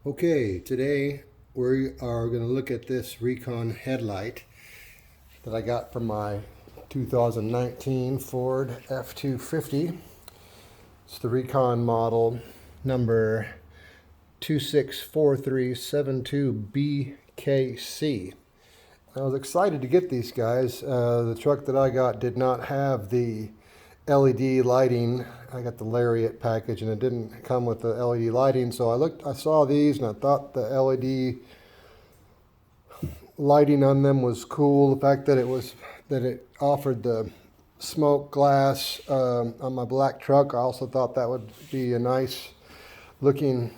Okay, today we are going to look at this Recon headlight that I got from my 2019 Ford F-250. It's the Recon model number 264372BKC. I was excited to get these guys. The truck that I got did not have the LED lighting. I got the Lariat package and it didn't come with the LED lighting, so I saw these and I thought the LED lighting on them was cool. The fact that it offered the smoke glass on my black truck, I also thought that would be a nice looking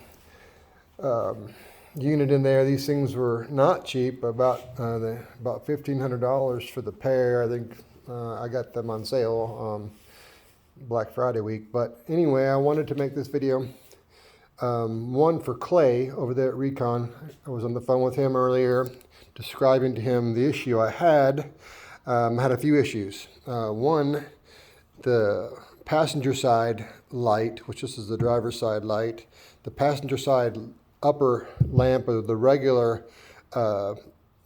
unit in there. These things were not cheap, about $1,500 for the pair. I think I got them on sale Black Friday week. But anyway, I wanted to make this video. One for Clay over there at Recon. I was on the phone with him earlier, describing to him the issue I had. I had a few issues. One, the passenger side light, which this is the driver's side light, the passenger side upper lamp, or the regular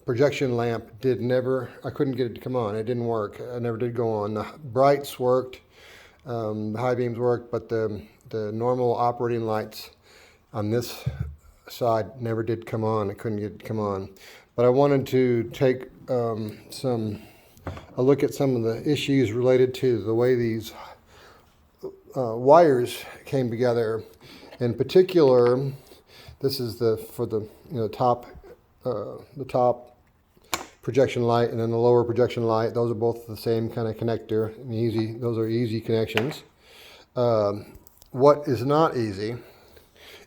projection lamp, I couldn't get it to come on. It didn't work. It never did go on. The brights worked, the high beams worked, but the normal operating lights on this side never did come on. I couldn't get it to come on. But I wanted to take a look at some of the issues related to the way these wires came together. In particular, this is the top projection light, and then the lower projection light. Those are both the same kind of connector, and easy. Those are easy connections. What is not easy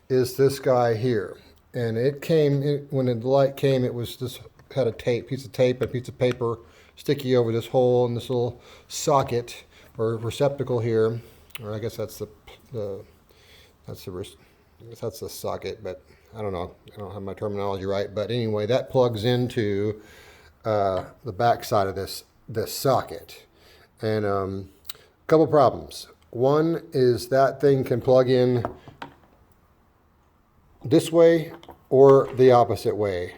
is this guy here, and it came when the light came. It was this had a piece of tape, a piece of paper sticky over this hole in this little socket or receptacle here, or I guess that's the socket, but I don't know. I don't have my terminology right. But anyway, that plugs into the back side of this socket. And a couple problems. One is that thing can plug in this way or the opposite way.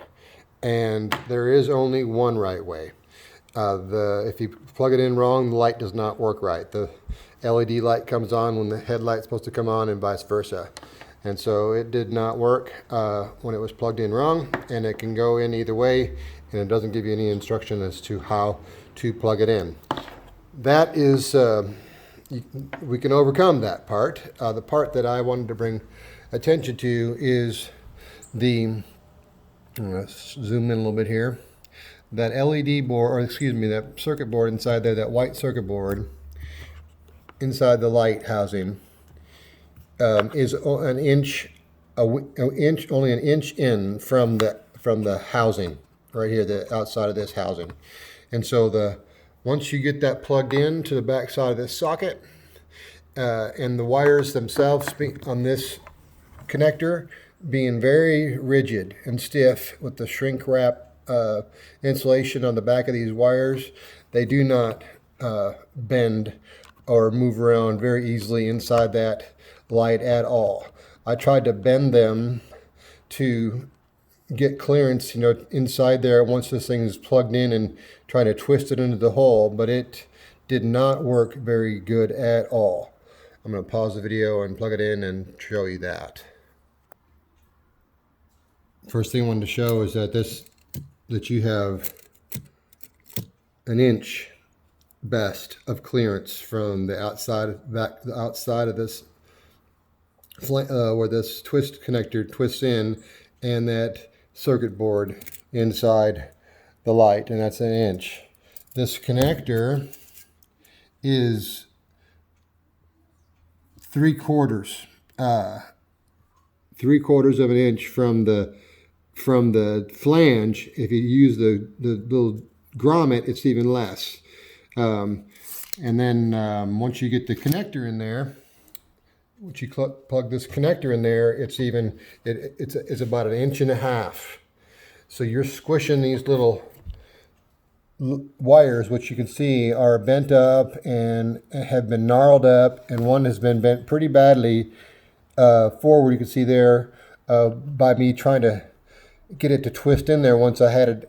And there is only one right way. If you plug it in wrong, the light does not work right. The LED light comes on when the headlight's supposed to come on, and vice versa. And so it did not work when it was plugged in wrong, and it can go in either way, and it doesn't give you any instruction as to how to plug it in. That is, we can overcome that part. The part that I wanted to bring attention to is let's zoom in a little bit here. That LED board, or excuse me, that circuit board inside there, that white circuit board inside the light housing, is only an inch in from the housing right here, the outside of this housing. And so once you get that plugged in to the back side of this socket, and the wires themselves on this connector being very rigid and stiff with the shrink wrap insulation on the back of these wires, they do not bend or move around very easily inside that light at all. I tried to bend them to get clearance, inside there once this thing is plugged in, and try to twist it into the hole, but it did not work very good at all. I'm going to pause the video and plug it in and show you that. First thing I wanted to show is that you have an inch best of clearance from the outside of this where this twist connector twists in, and that circuit board inside the light, and that's an inch. This connector is 3/4 of an inch from the flange. If you use the little grommet, it's even less. And then once you get the connector in there, once you plug this connector in there, it's about 1.5 inches. So you're squishing these little wires, which you can see are bent up and have been gnarled up, and one has been bent pretty badly forward. You can see there by me trying to get it to twist in there once I had it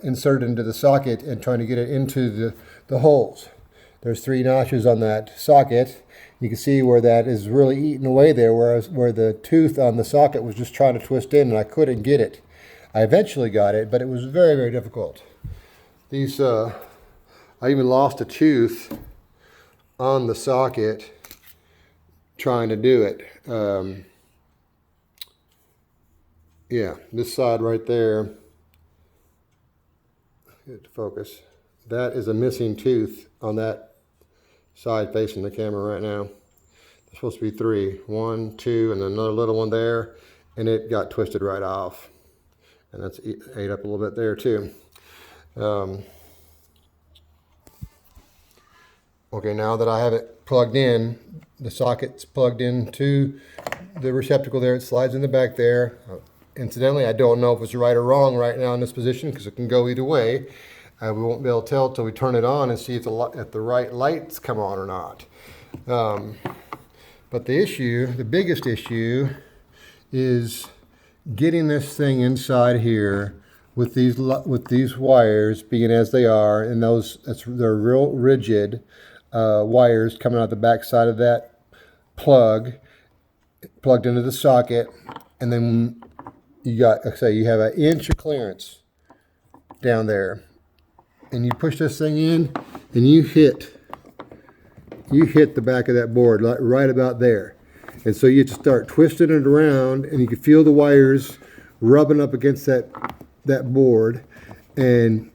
inserted into the socket and trying to get it into the holes. There's 3 notches on that socket. You can see where that is really eating away there, where the tooth on the socket was just trying to twist in and I couldn't get it. I eventually got it, but it was very, very difficult. These, I even lost a tooth on the socket trying to do it. Yeah, this side right there, get it to focus. That is a missing tooth on that side facing the camera right now. There's supposed to be 3. 1, 2, and another little one there, and it got twisted right off. And that's ate up a little bit there too. Okay, now that I have it plugged in, the socket's plugged into the receptacle there. It slides in the back there. Incidentally, I don't know if it's right or wrong right now in this position because it can go either way. We won't be able to tell until we turn it on and see if the right lights come on or not. But the biggest issue is getting this thing inside here with these wires being as they are, and they're real rigid wires coming out the back side of that plugged into the socket, and then you have an inch of clearance down there, and you push this thing in and you hit the back of that board right about there. And so you just start twisting it around, and you can feel the wires rubbing up against that board, and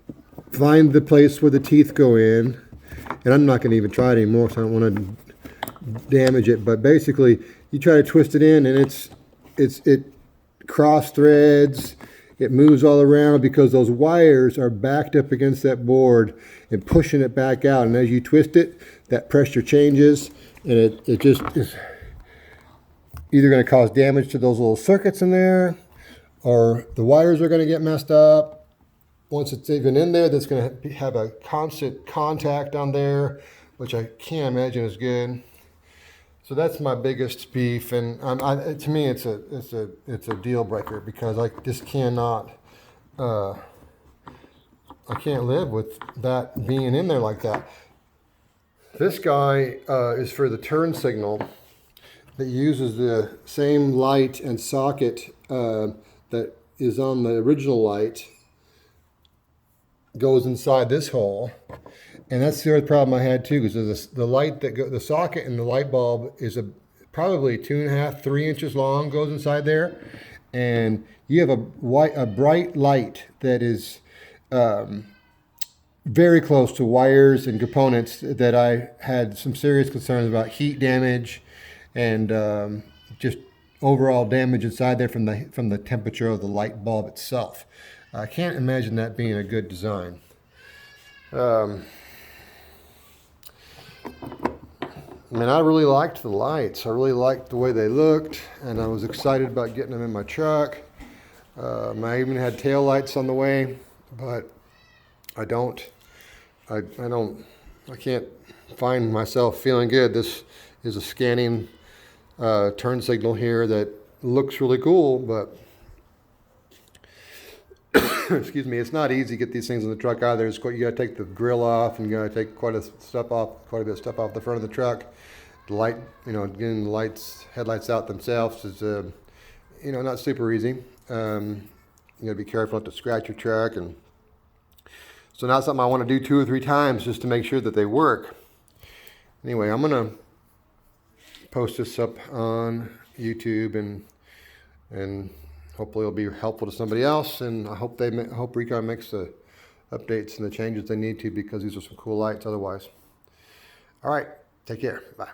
find the place where the teeth go in. And I'm not going to even try it anymore because I don't want to damage it. But basically, you try to twist it in, and it cross threads. It moves all around because those wires are backed up against that board and pushing it back out. And as you twist it, that pressure changes, and it just is either going to cause damage to those little circuits in there, or the wires are going to get messed up. Once it's even in there, that's going to have a constant contact on there, which I can't imagine is good. So that's my biggest beef, and to me, it's a deal breaker because I just cannot. I can't live with that being in there like that. This guy is for the turn signal that uses the same light and socket that is on the original light. Goes inside this hole, and that's the other problem I had too, because the light the socket and the light bulb is probably 2.5, 3 inches long, goes inside there, and you have a bright light that is very close to wires and components that I had some serious concerns about heat damage and just overall damage inside there from the temperature of the light bulb itself. I can't imagine that being a good design. I mean, I really liked the lights. I really liked the way they looked, and I was excited about getting them in my truck. I even had tail lights on the way, but I can't find myself feeling good. This is a scanning turn signal here that looks really cool, but excuse me, it's not easy to get these things in the truck either. You got to take the grill off, and you got to take quite a bit of stuff off the front of the truck. The light, getting the headlights out themselves is, not super easy. You got to be careful not to scratch your truck, and so now it's something I want to do 2 or 3 times just to make sure that they work. Anyway, I'm gonna post this up on YouTube, and hopefully it'll be helpful to somebody else, and I hope Recon makes the updates and the changes they need to, because these are some cool lights otherwise. All right, take care. Bye.